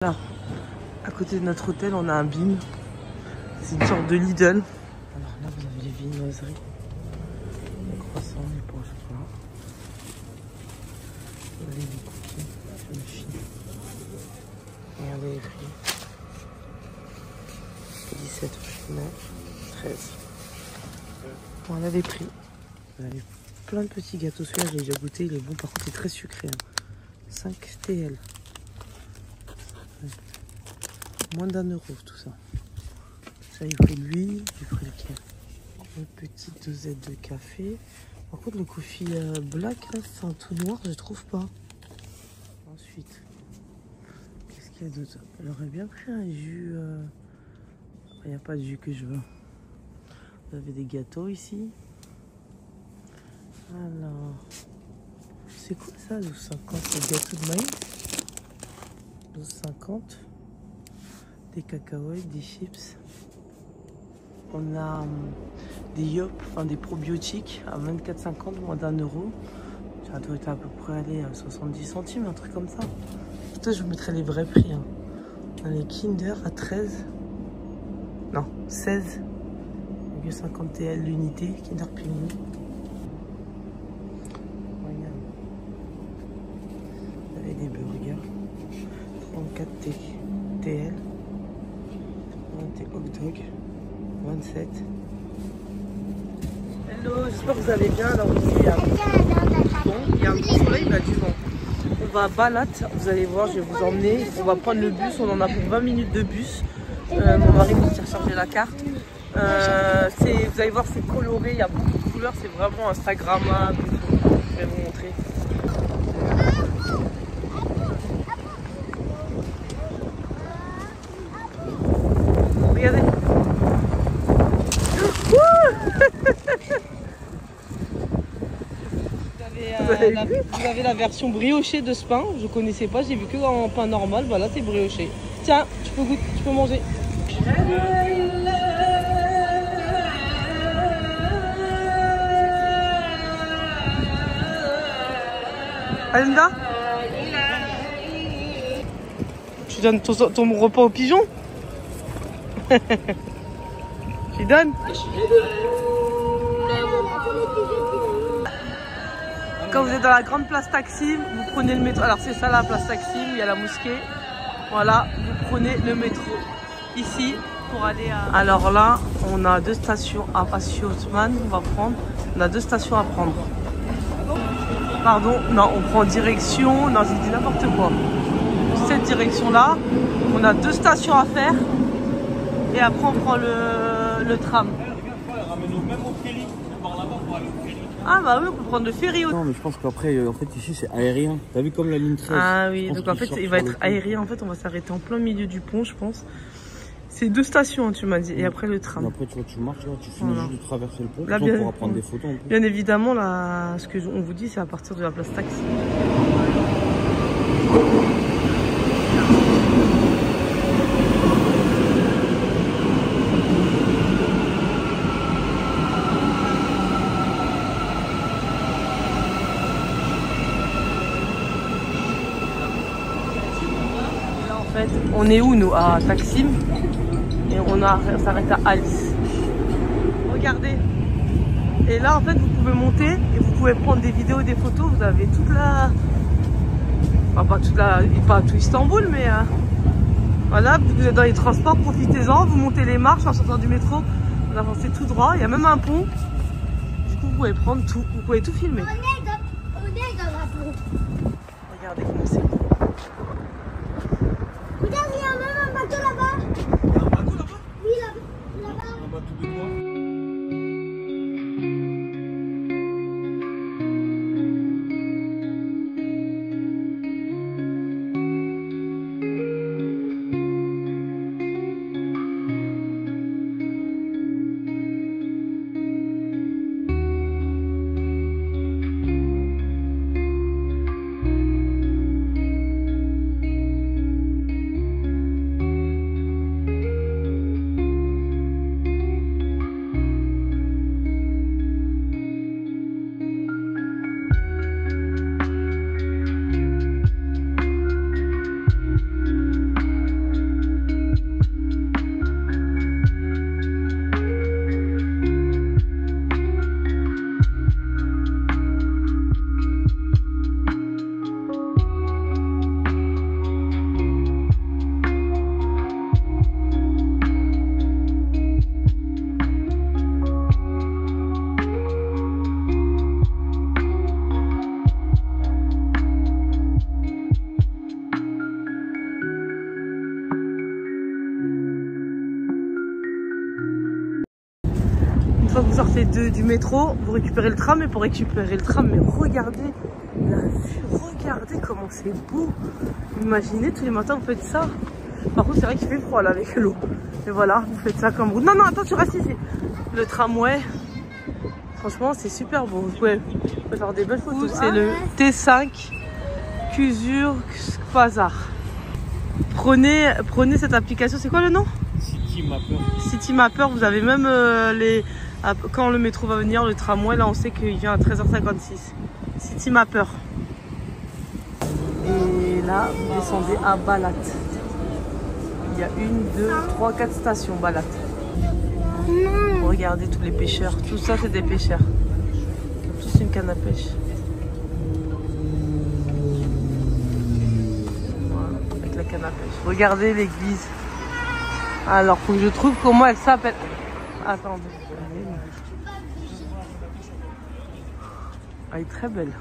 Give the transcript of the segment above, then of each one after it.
Là, à côté de notre hôtel, on a un BIM. C'est une sorte de Lidl. Alors là, vous avez les viennoiseries, les croissants, les pains au chocolat. Regardez les cookies, c'est une fille. Regardez les prix. 17,9, 13. Voilà les prix. Vous avez plein de petits gâteaux. Celui-là, je l'ai déjà goûté, il est bon. Par contre, il est très sucré. 5 TL. Moins d'1 euro tout ça. Ça, il pris lui, j'ai pris lequel? Une petite dosette de café. Par contre, le coffee black, là, c'est un tout noir, je trouve pas. Ensuite, qu'est-ce qu'il y a d'autre? J'aurais bien pris un jus. Il n'y a pas de jus que je veux. Vous avez des gâteaux ici. Alors, c'est quoi ça, 12,50? C'est gâteau de maïs. 12,50. Des cacahuètes, des chips. On a des yop, enfin des probiotiques à 24,50, moins d'1 euro. Ça doit être à peu près aller à 70 centimes, un truc comme ça. Peut-être je vous mettrai les vrais prix. Hein. On a les Kinder à 13. Non, 16,50 TL l'unité. Kinder Pini. Vous avez des burgers. 34 TL. Des hot dogs. 27. Hello, j'espère que vous allez bien. Alors ici, il y a un petit soleil, il y a du vent. On va à Balat, vous allez voir, je vais vous emmener. On va prendre le bus, on en a pour 20 minutes de bus. Mon mari me dit de recharger la carte. Vous allez voir, c'est coloré, il y a beaucoup de couleurs, c'est vraiment Instagrammable. Je vais vous montrer. Regardez. Vous avez la version briochée de ce pain, je connaissais pas, j'ai vu que en pain normal, voilà c'est brioché. Tiens, tu peux goûter, tu peux manger. Alinda, tu donnes ton repas aux pigeons? Tu donnes? Quand vous êtes dans la grande place Taksim, vous prenez le métro. Alors c'est ça la place Taksim, il y a la mosquée. Voilà, vous prenez le métro ici pour aller à... Alors là, on a 2 stations à Passy Haussmann, on va prendre. On a 2 stations à prendre. Pardon, non, on prend direction... Non, j'ai dit n'importe quoi. Cette direction-là, on a 2 stations à faire. Et après, on prend le tram. Ah bah oui, on peut prendre le ferry. Non mais je pense qu'après, en fait ici c'est aérien. T'as vu comme la ligne 13? Ah oui, donc en fait il va être aérien. En fait on va s'arrêter en plein milieu du pont je pense. C'est 2 stations hein, tu m'as dit. Et après le tram. Après tu vois, tu marches là, tu finis juste de traverser le pont. Là, on pourra prendre des photos. Bien évidemment là, ce que on vous dit c'est à partir de la place Taksim. On est où nous? À Taksim. Et on s'arrête à Alice. Regardez. Et là en fait vous pouvez monter et vous pouvez prendre des vidéos, des photos. Vous avez toute la... Enfin pas toute la... Pas tout Istanbul mais... Voilà, vous êtes dans les transports, profitez-en. Vous montez les marches en sortant du métro. Vous avancez tout droit. Il y a même un pont. Du coup vous pouvez prendre tout. Vous pouvez tout filmer. On est dans la pont. Regardez comment c'est beau. Regarde, il y a même un bateau là-bas. Il y a un bateau là-bas? Oui, là-bas. Un bateau de quoi? fois que vous sortez du métro, vous récupérez le tram. Et pour récupérer le tram, mais regardez la vue, regardez comment c'est beau. Imaginez, tous les matins, vous faites ça. Par contre, c'est vrai qu'il fait froid là avec l'eau. Et voilà, vous faites ça comme route. Non, non, attention, reste ici. Le tramway, franchement, c'est super beau. Vous pouvez faire des belles photos. C'est le T5 Cusur Quasar. Prenez cette application. C'est quoi le nom? Citymapper. Citymapper. Vous avez même quand le métro va venir, le tramway, là, on sait qu'il vient à 13h56. Citymapper. Et là, vous descendez à Balat. Il y a 1, 2, 3, 4 stations Balat. Regardez tous les pêcheurs. Tout ça, c'est des pêcheurs. Ils ont tous une canne à pêche. Voilà, avec la canne à pêche. Regardez l'église. Alors, faut que je trouve comment elle s'appelle. Attendez. Elle est très belle.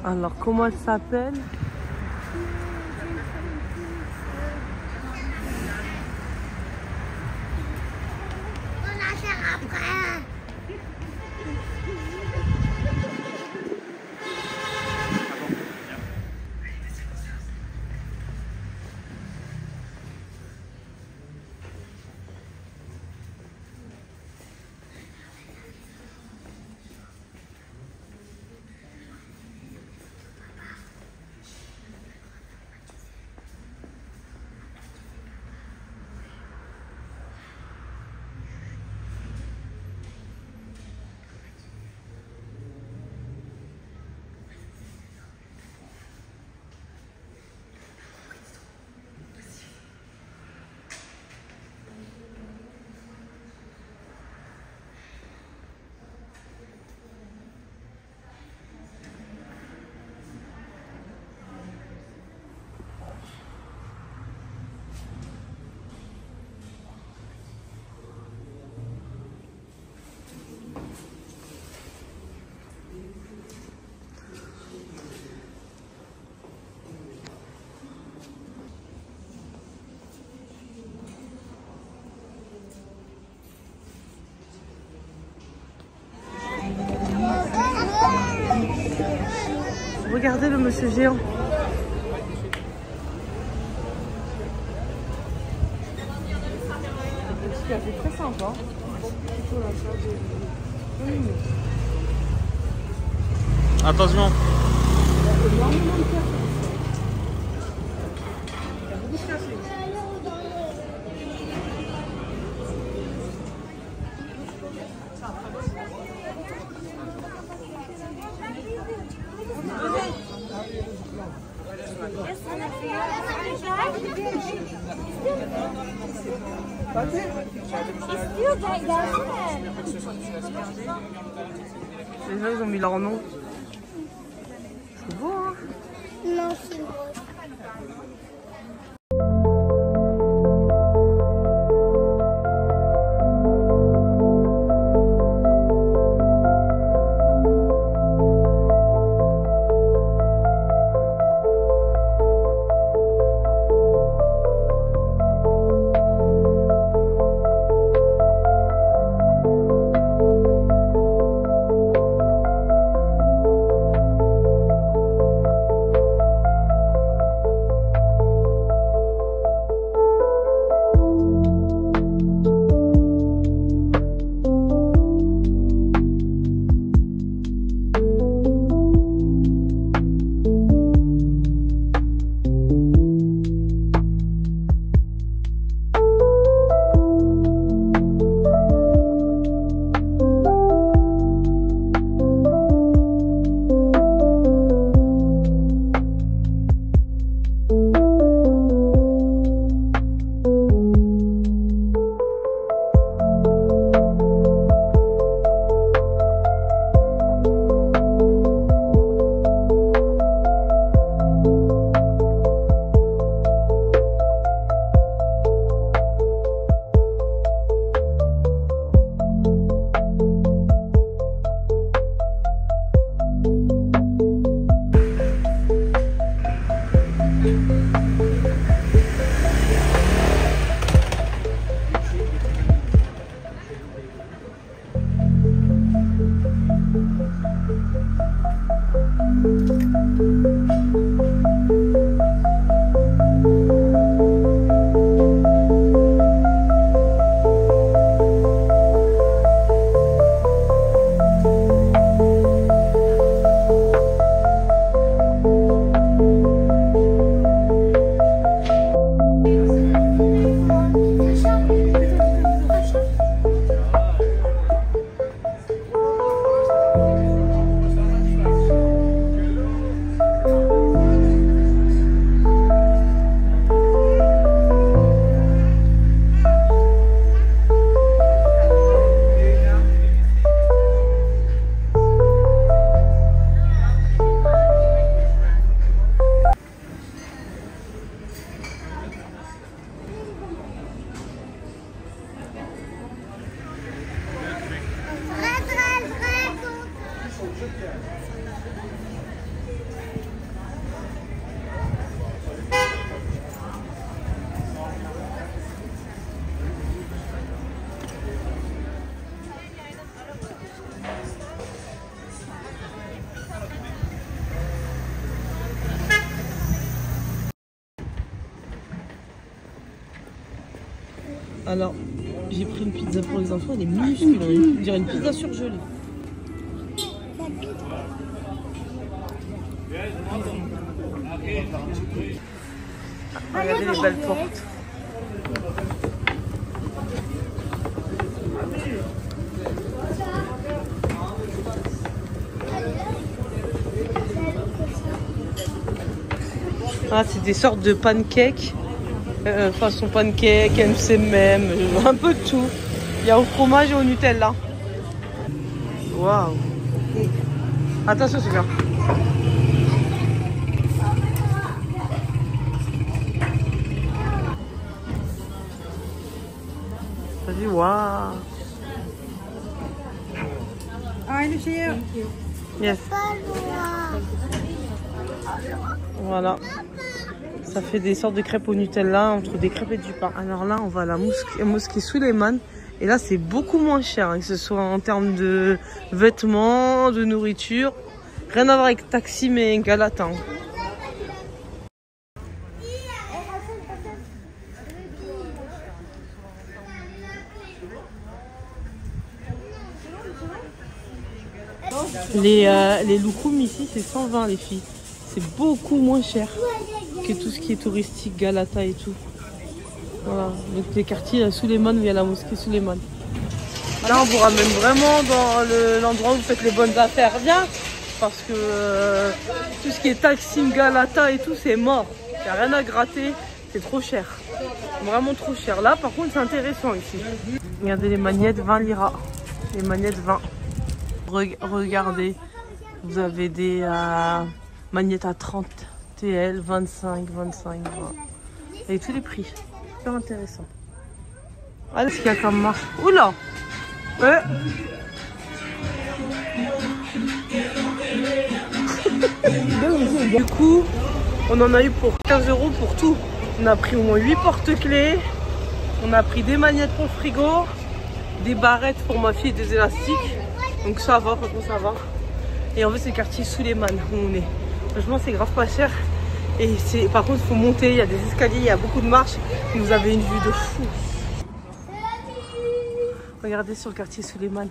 Alors, comment elle s'appelle? Regardez le monsieur géant. C'est très sympa. Attention. Les gens, ils ont mis leur nom. C'est beau, hein? Non, c'est beau. Alors, j'ai pris une pizza pour les enfants, elle est minuscule, on dirait une pizza surgelée. Regardez les belles portes. Ah, c'est des sortes de pancakes, façon pancake, MCM, un peu de tout. Il y a au fromage et au Nutella. Waouh! Attention, c'est bien. Vas-y, waouh! Yes. Voilà. Ça fait des sortes de crêpes au Nutella entre des crêpes et du pain. Alors là, on va à la mosquée Souleymane. Et là, c'est beaucoup moins cher, hein, que ce soit en termes de vêtements, de nourriture. Rien à voir avec Taksim et Galata. Les loukoums ici, c'est 120 les filles. C'est beaucoup moins cher que tout ce qui est touristique, Galata et tout. Voilà, donc les quartiers Souleymane, il y a la mosquée Souleymane. Là, on vous ramène vraiment dans l'endroit où vous faites les bonnes affaires. Viens, parce que tout ce qui est Taksim, Galata et tout, c'est mort. Il n'y a rien à gratter, c'est trop cher. Vraiment trop cher. Là, par contre, c'est intéressant ici. Regardez les magnettes, 20 liras. Les magnettes, 20. Regardez, vous avez des magnettes à 30 TL, 25, 25, 20. Et tous les prix. Super intéressant. Allez, ce qu'il y a comme marque. Oula! Ouais. Du coup, on en a eu pour 15 € pour tout. On a pris au moins 8 porte-clés. On a pris des magnettes pour le frigo, des barrettes pour ma fille et des élastiques. Donc ça va, franchement ça va. Et en fait c'est le quartier Souleymane où on est. Franchement c'est grave pas cher. Et par contre il faut monter, il y a des escaliers, il y a beaucoup de marches. Et vous avez une vue de fou. Regardez sur le quartier Souleymane.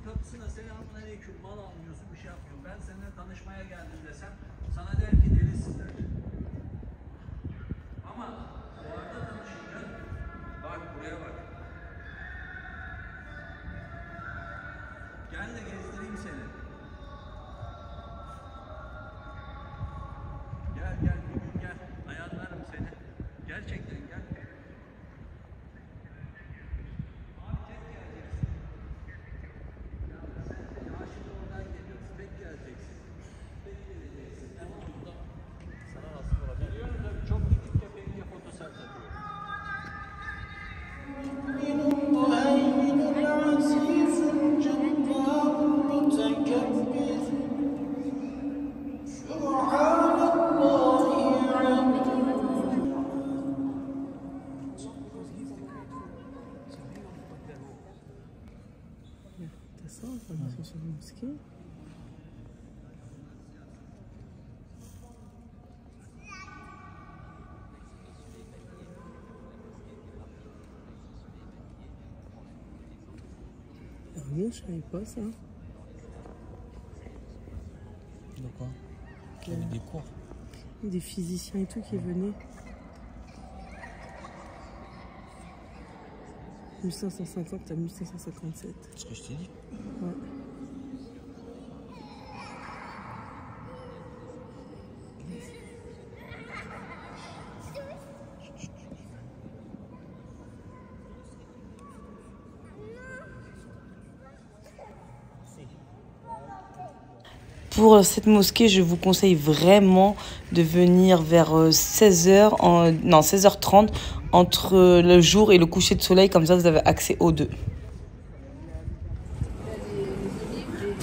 Kapısına selamünaleyküm, mal almıyorsun, bir şey yapmıyorsun. Ben seninle tanışmaya geldim desem sana der ki delisin der. Ama bu arada tanışınca bak Gerçekten gel. Çok gidince pek fotosel takıyorum. T'as ça, information sur la mosquée. Ah non, je savais pas ça. De quoi? Il y avait des cours. Des physiciens et tout qui venaient. 1550 à 1557. C'est ce que je t'ai dit. Ouais. Pour cette mosquée, je vous conseille vraiment de venir vers 16h, non 16h30, entre le jour et le coucher de soleil, comme ça vous avez accès aux deux.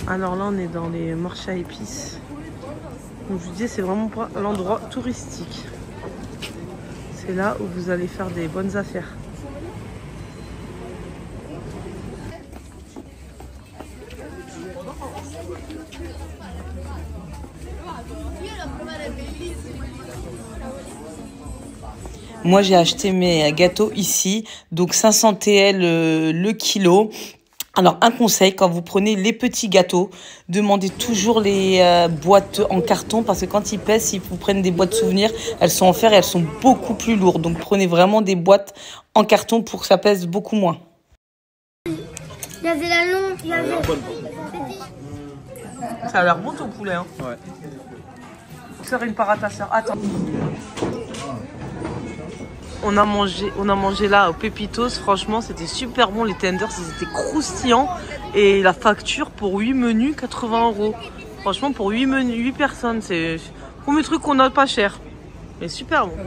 Alors là, on est dans les marchés à épices. Comme je vous disais, c'est vraiment pas l'endroit touristique. C'est là où vous allez faire des bonnes affaires. Moi, j'ai acheté mes gâteaux ici, donc 500 TL le kilo. Alors, un conseil, quand vous prenez les petits gâteaux, demandez toujours les boîtes en carton, parce que quand ils pèsent, si vous prenez des boîtes souvenirs, elles sont en fer et elles sont beaucoup plus lourdes. Donc, prenez vraiment des boîtes en carton pour que ça pèse beaucoup moins. Il y avait la longue, il y avait... Ça a l'air bon ton poulet, hein? Ouais. Faut faire une part à ta soeur. Attends. On a mangé là au Pépitos, franchement c'était super bon, les tenders ils étaient croustillants et la facture pour 8 menus 80 €. Franchement pour 8 menus, 8 personnes, c'est combien de trucs qu'on a pas cher. Mais super bon.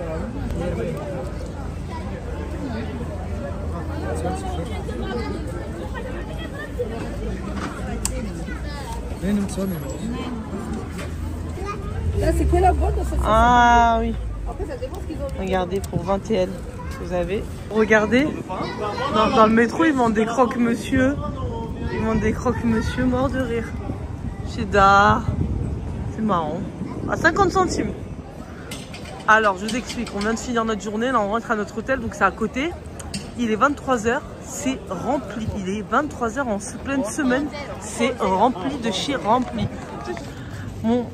Là, c'est que la boîte dans cette Ah oui. Après, ça dépend ce qu'ils ont. Regardez pour 20 TL. Vous avez. Regardez. Dans le métro, ils vendent des croque-monsieur. Ils vendent des croque-monsieur morts de rire. Cheddar. C'est marrant. À 50 centimes. Alors, je vous explique. On vient de finir notre journée. Là, on rentre à notre hôtel. Donc, c'est à côté. Il est 23 h. C'est rempli. Il est 23 h en pleine semaine. C'est rempli de chez rempli. Bon,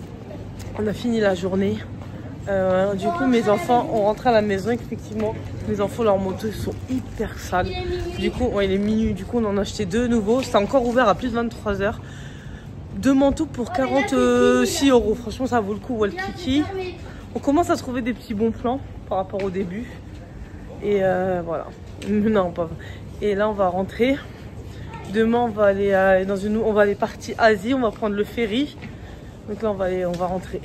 on a fini la journée. Du coup, mes enfants ont rentré à la maison. Effectivement, mes enfants, leurs motos ils sont hyper sales. Du coup, ouais, il est minuit. Du coup, on en a acheté deux nouveaux. C'était encore ouvert à plus de 23 h. Deux manteaux pour 46 €. Franchement, ça vaut le coup. Walkiki. On commence à trouver des petits bons plans par rapport au début. Et voilà. Non, pas. Et là, on va rentrer. Demain, on va aller on va aller partie Asie. On va prendre le ferry. Donc là, on va rentrer.